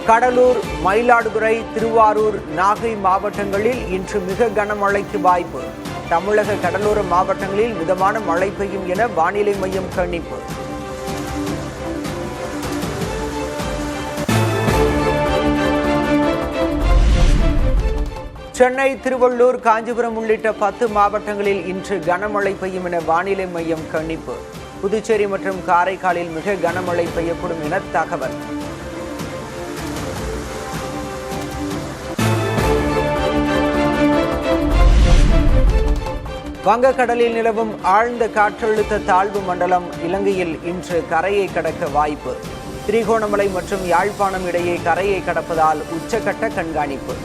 கடலூர், மயிலாடுதுறை, திருவாரூர், நாகை மாவட்டங்களில் இன்று மிக கனமழைக்கு வாய்ப்பு. தமிழக கடலோர மாவட்டங்களில் மிதமான மழை பெய்யும் என வானிலை மையம் கணிப்பு. சென்னை, திருவள்ளூர், காஞ்சிபுரம் உள்ளிட்ட 10 மாவட்டங்களில் இன்று கனமழை பெய்யும் என வானிலை மையம் கணிப்பு. புதுச்சேரி மற்றும் காரைக்காலில் மிக கனமழை பெய்யக்கூடும் என தகவல். வங்கக்கடலில் நிலவும் ஆழ்ந்த காற்றழுத்த தாழ்வு மண்டலம் இலங்கையில் இன்று கரையை கடக்க வாய்ப்பு. திரிகோணமலை மற்றும் யாழ்ப்பாணம் இடையே கரையை கடப்பதால் உச்சக்கட்ட கண்காணிப்பு.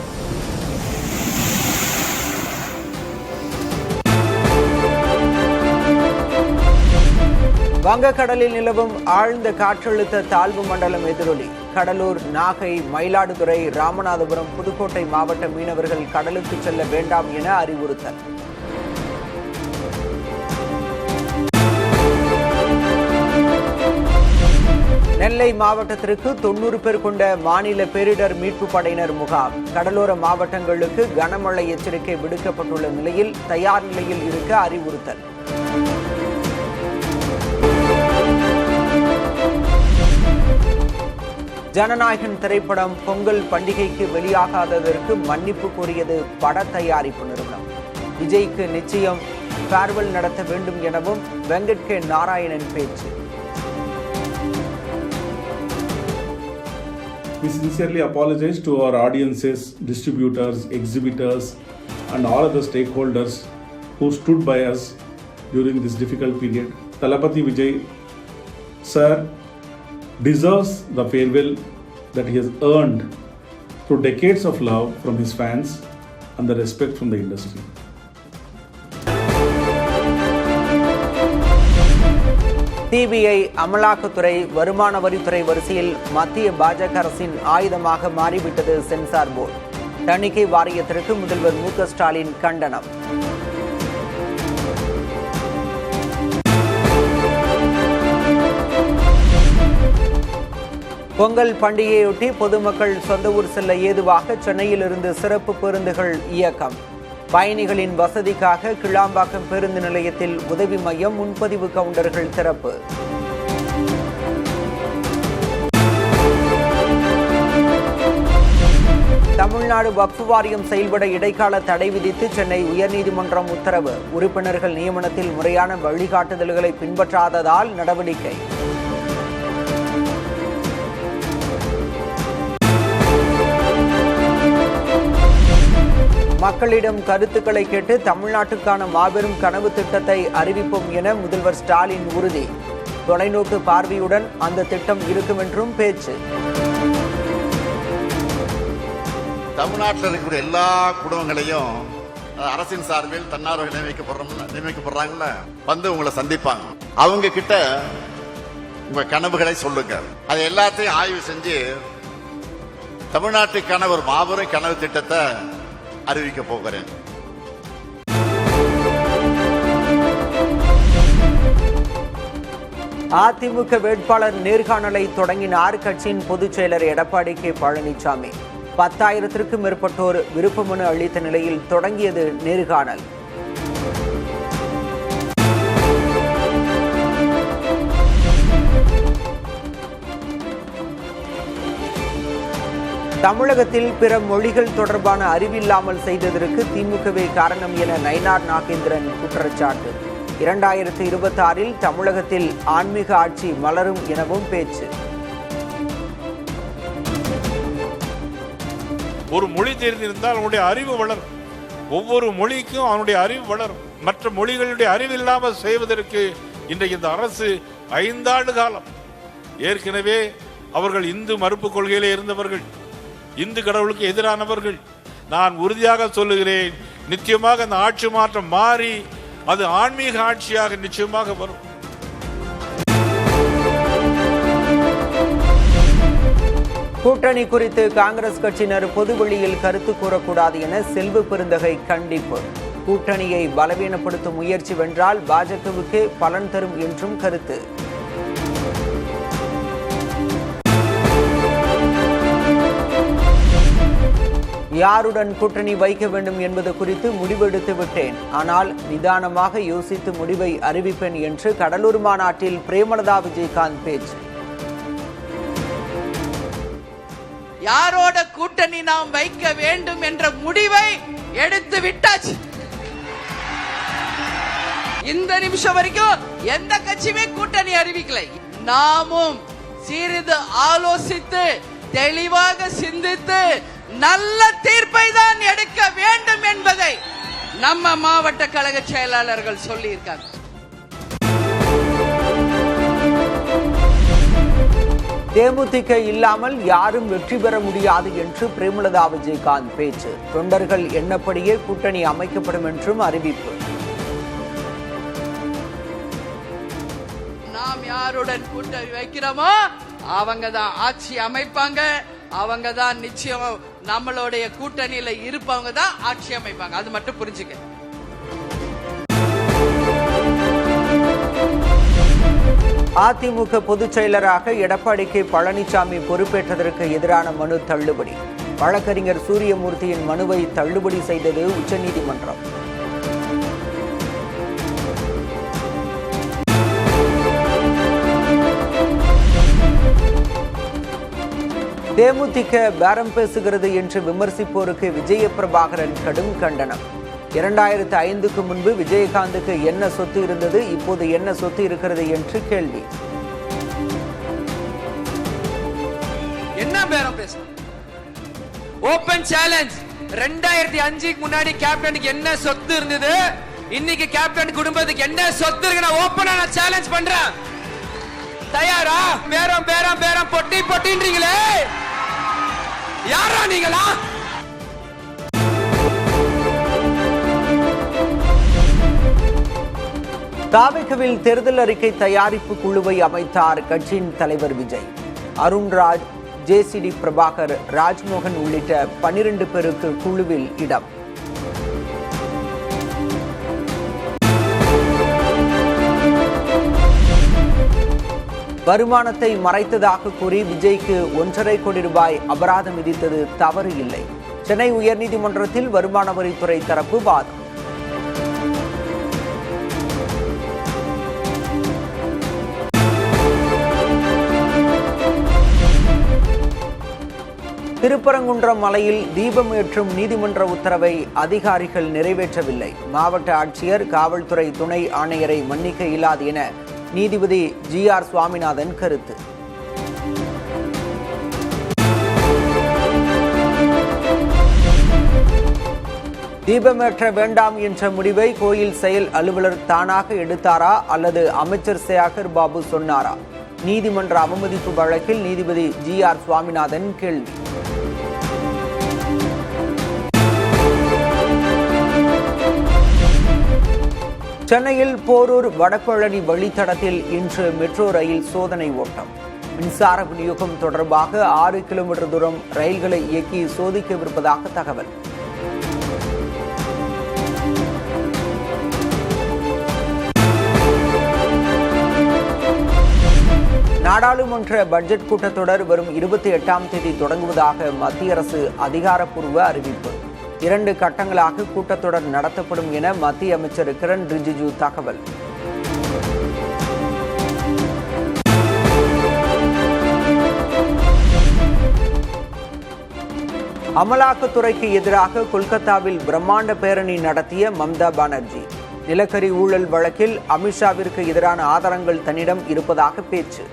வங்கக்கடலில் நிலவும் ஆழ்ந்த காற்றழுத்த தாழ்வு மண்டலம் எதிரொலி. கடலூர், நாகை, மயிலாடுதுறை, ராமநாதபுரம், புதுக்கோட்டை மாவட்ட மீனவர்கள் கடலுக்கு செல்ல வேண்டாம் என அறிவுறுத்தல். நெல்லை மாவட்டத்திற்கு 90 பேர் கொண்ட மாநில பேரிடர் மீட்பு படையினர் முகாம். கடலோர மாவட்டங்களுக்கு கனமழை எச்சரிக்கை விடுக்கப்பட்டுள்ள நிலையில் தயார் நிலையில் இருக்க அறிவுறுத்தல். ஜனநாயகன் திரைப்படம் பொங்கல் பண்டிகைக்கு வெளியாகாததற்கு மன்னிப்பு கோரியது பட தயாரிப்பு நிறுவனம். விஜய்க்கு நிச்சயம் ஃபேர்வெல் நடத்த வேண்டும் எனவும் வெங்கட் கே நாராயணன் பேச்சு. We sincerely apologize to our audiences, distributors, exhibitors, and all other stakeholders who stood by us during this difficult period. Thalapathy Vijay, sir, deserves the farewell that he has earned through decades of love from his fans and the respect from the industry. CBI, அமலாக்கத்துறை, வருமான வரித்துறை வரிசையில் மத்திய பாஜக அரசின் ஆயுதமாக மாறிவிட்டது censor board. தணிக்கை வாரியத்திற்கு முதல்வர் மு க ஸ்டாலின் கண்டனம். பொங்கல் பண்டிகையொட்டி பொதுமக்கள் சொந்த ஊர் செல்ல ஏதுவாக சென்னையிலிருந்து சிறப்பு பேருந்துகள் இயக்கம். பயணிகளின் வசதிக்காக கிளாம்பாக்கம் பேருந்து நிலையத்தில் உதவி மையம், முன்பதிவு கவுண்டர்கள் திறப்பு. தமிழ்நாடு வக்ஃப் வாரியம் செயல்பட இடைக்கால தடை விதித்து சென்னை உயர்நீதிமன்றம் உத்தரவு. உறுப்பினர்கள் நியமனத்தில் முறையான வழிகாட்டுதல்களை பின்பற்றாததால் நடவடிக்கை. மக்களிடம் கருத்துக்களை கேட்டு தமிழ்நாட்டுக்கான மாபெரும் கனவு திட்டத்தை அறிவிப்போம் என முதல்வர் ஸ்டாலின் உறுதி. தொலைநோக்கு பார்வையுடன் அந்த திட்டம் இருக்கும் என்றும் பேச்சு. தமிழ்நாட்டில் இருக்கிற எல்லா குடும்பங்களையும் அரசின் சார்பில் தன்னார்வ நியமிக்கப்படுறாங்கல்ல, வந்து உங்களை சந்திப்பாங்க. அவங்க கிட்ட உங்க கனவுகளை சொல்லுங்க. அதை எல்லாத்தையும் ஆய்வு செஞ்சு தமிழ்நாட்டுக்கான ஒரு மாபெரும் கனவு திட்டத்தை அறிவிக்க போகிறேன். அதிமுக வேட்பாளர் நேர்காணலை தொடங்கினார் கட்சியின் பொதுச் செயலர் எடப்பாடி கே பழனிசாமி. 10,000க்கும் மேற்பட்டோர் விருப்ப மனு அளித்த நிலையில் தொடங்கியது நேர்காணல். தமிழகத்தில் பிற மொழிகள் தொடர்பான அறிவில்லாமல் செய்ததற்கு திமுகவே காரணம் என நயினார் நாகேந்திரன் குற்றச்சாட்டு. 2026 தமிழகத்தில் ஆன்மீக ஆட்சி மலரும் எனவும் பேச்சு. ஒரு மொழி தெரிந்திருந்தால் அவனுடைய அறிவு வளரும். ஒவ்வொரு மொழிக்கும் அவனுடைய அறிவு வளரும். மற்ற மொழிகளுடைய அறிவில்லாமல் செய்வதற்கு இன்றைக்கு இந்த அரசு 5 ஆண்டு காலம் ஏற்கனவே அவர்கள் இந்து மறுப்பு கொள்கையிலே இருந்தவர்கள், இந்து கடவுளுக்கு எதிரானவர்கள். நான் உறுதியாக சொல்லுகிறேன், நிச்சயமாக அந்த ஆட்சி மாற்றம் மாறி அது ஆன்மீக ஆட்சியாக நிச்சயமாக வரும். கூட்டணி குறித்து காங்கிரஸ் கட்சியினர் பொதுவெளியில் கருத்து கூறக்கூடாது என செல்வ பெருந்தகை கண்டிப்பு. கூட்டணியை பலவீனப்படுத்தும் முயற்சி வென்றால் பாஜகவுக்கு பலன் தரும் என்றும் கருத்து. யாருடன் கூட்டணி வைக்க வேண்டும் என்பது குறித்து முடிவெடுத்து விட்டேன். ஆனால் நிதானமாக யோசித்து முடிவை அறிவிப்பேன் என்று கடலூர் மாநாட்டில் பிரேமலதா விஜயகாந்த் பேச்சு. யாரோட கூட்டணி நாம் வைக்க வேண்டும் என்ற முடிவை எடுத்து விட்டாச்சு. இந்த நிமிஷம் வரைக்கும் எந்த கட்சியுமே கூட்டணி அறிவிக்கலை. நாமும் சிறிது ஆலோசித்து தெளிவாக சிந்தித்து நல்ல தீர்ப்பை தான் எடுக்க வேண்டும் என்பதை நம்ம மாவட்ட கழக செயலாளர்கள் சொல்லி இருக்காங்க. தேமுதிக இல்லாமல் யாரும் வெற்றி பெற முடியாது என்று பிரேமலதா விஜயகாந்த் பேச்சு. தொண்டர்கள் எண்ணப்படியே கூட்டணி அமைக்கப்படும் என்றும் அறிவிப்பு. நாம் யாருடன் கூட்டணி வைக்கிறோமோ அவங்க தான் ஆட்சி அமைப்பாங்க. அவங்க தான் நிச்சயம் நம்மளுடைய கூட்டணியில இருப்பவங்க தான் ஆட்சி அமைப்பாங்க. அது மட்டும் புரிஞ்சுக்க. அதிமுக பொதுச் செயலராக எடப்பாடி கே பழனிசாமி பொறுப்பேற்றதற்கு எதிரான மனு தள்ளுபடி. வழக்கறிஞர் சூரியமூர்த்தியின் மனுவை தள்ளுபடி செய்தது உச்சநீதிமன்றம். தேமுதிக பேரம் பேசுகிறது என்று விமர்சிப்போருக்கு விஜய பிரபாகரன் கடும் கண்டனம். 2005க்கு முன்பு விஜயகாந்துக்கு என்ன சொத்து இருந்தது, இப்போது என்ன சொத்து இருக்கிறது என்று கேள்வி. என்ன பேரம் பேச? Open challenge. 2005க்கு முன்னாடி கேப்டனுக்கு என்ன சொத்து இருந்தது, இன்னைக்கு கேப்டன் குடும்பத்துக்கு என்ன சொத்து இருக்கு, நான் ஓபனா நான் சேலஞ்ச் பண்றேன். தயாரா? பேரம் பேரம் பேரம் பொட்டி பொட்டின்றீங்களே, யாரா நீங்களா? தாவேகவில் தேர்தல் அறிக்கை தயாரிப்பு குழுவை அமைத்தார் கட்சியின் தலைவர் விஜய். அருண்ராஜ், ஜேசிடி பிரபாகர், ராஜ்மோகன் உள்ளிட்ட 12 பேருக்கு குழுவில் இடம். வருமானத்தை மறைத்ததாக கூறி விஜய்க்கு 1.5 கோடி ரூபாய் அபராதம் விதித்தது தவறு இல்லை. சென்னை உயர்நீதிமன்றத்தில் வருமான வரித்துறை தரப்பு வாதம். திருப்பரங்குன்றம் மலையில் தீபம் ஏற்றும் நீதிமன்ற உத்தரவை அதிகாரிகள் நிறைவேற்றவில்லை. மாவட்ட ஆட்சியர், காவல்துறை துணை ஆணையரை மன்னிக்க இயலாது என நீதிபதி GR சுவாமிநாதன் கருத்து. தீபமேற்ற வேண்டாம் என்ற முடிவை கோயில் செயல் அலுவலர் தானாக எடுத்தாரா அல்லது அமைச்சர் சேகர் பாபு சொன்னாரா? நீதிமன்ற அவமதிப்பு வழக்கில் நீதிபதி GR சுவாமிநாதன் கேள்வி. சென்னையில் போரூர் வடபழனி வழித்தடத்தில் இன்று மெட்ரோ ரயில் சோதனை ஓட்டம். மின்சார விநியோகம் தொடர்பாக 6 கிலோமீட்டர் தூரம் ரயில்களை இயக்கி சோதிக்கவிருப்பதாக தகவல். நாடாளுமன்ற பட்ஜெட் கூட்டத்தொடர் வரும் 28ஆம் தேதி தொடங்குவதாக மத்திய அரசு அதிகாரப்பூர்வ அறிவிப்பு. 2 கட்டங்களாக கூட்டத்தொடர் நடத்தப்படும் என மத்திய அமைச்சர் கிரண் ரிஜிஜு தகவல். அமலாக்கத்துறைக்கு எதிராக கொல்கத்தாவில் பிரம்மாண்ட பேரணி நடத்திய மம்தா பானர்ஜி. நிலக்கரி ஊழல் வழக்கில் அமித்ஷாவிற்கு எதிரான ஆதாரங்கள் தன்னிடம் இருப்பதாக பேச்சு.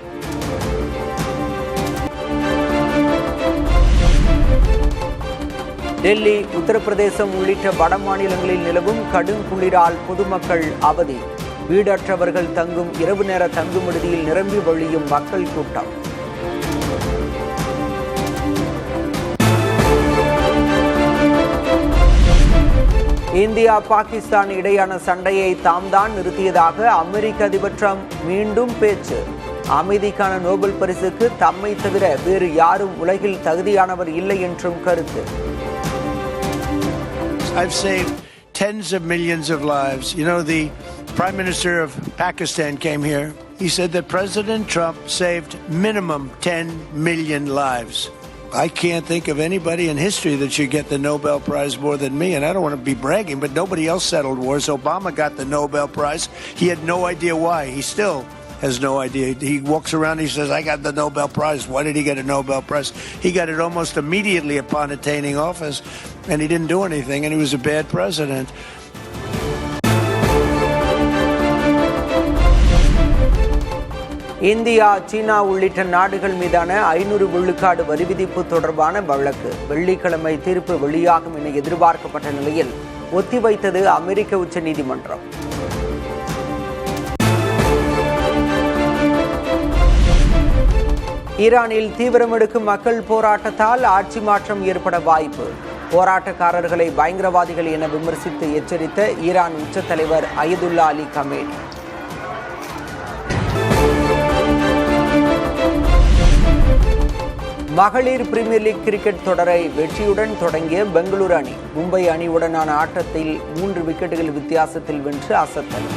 டெல்லி, உத்தரப்பிரதேசம் உள்ளிட்ட வட மாநிலங்களில் நிலவும் கடும் குளிரால் பொதுமக்கள் அவதி. வீடற்றவர்கள் தங்கும் இரவு நேர தங்கும் விடுதியில் நிரம்பி வழியும் மக்கள் கூட்டம். இந்தியா பாகிஸ்தான் இடையான சண்டையை தாம் தான் நிறுத்தியதாக அமெரிக்க அதிபர் ட்ரம்ப் மீண்டும் பேச்சு. அமைதிக்கான நோபல் பரிசுக்கு தம்மை தவிர வேறு யாரும் உலகில் தகுதியானவர் இல்லை என்றும் கருத்து. I've saved tens of millions of lives. You know, the Prime Minister of Pakistan came here. He said that President Trump saved minimum 10 million lives. I can't think of anybody in history that should get the Nobel Prize more than me. And I don't want to be bragging, but nobody else settled wars. Obama got the Nobel Prize. He had no idea why. He still has no idea. He walks around, he says, I got the Nobel Prize. Why did he get a Nobel Prize? He got it almost immediately upon attaining office, and he didn't do anything, and he was a bad president. India, சீனா உள்ளிட்ட நாடுகள் மீதான 500 விழுக்காடு வரி விதிப்பு தொடர்பான வழக்கு வெள்ளிக்கிழமை தீர்ப்பு வெளியாகும் என எதிர்பார்க்கப்பட்ட நிலையில் ஒத்திவைத்தது அமெரிக்க உச்சநீதிமன்றம். ஈரானில் தீவிரமெடுக்கும் மக்கள் போராட்டத்தால் ஆட்சி மாற்றம் ஏற்பட வாய்ப்பு. போராட்டக்காரர்களை பயங்கரவாதிகள் என விமர்சித்து எச்சரித்த ஈரான் உச்ச தலைவர் அயதுல்லா அலி கமேனி. மகளிர் பிரீமியர் லீக் கிரிக்கெட் தொடரை வெற்றியுடன் தொடங்கிய பெங்களூரு அணி மும்பை அணியுடனான ஆட்டத்தில் 3 விக்கெட்டுகள் வித்தியாசத்தில் வென்று அசத்தல்.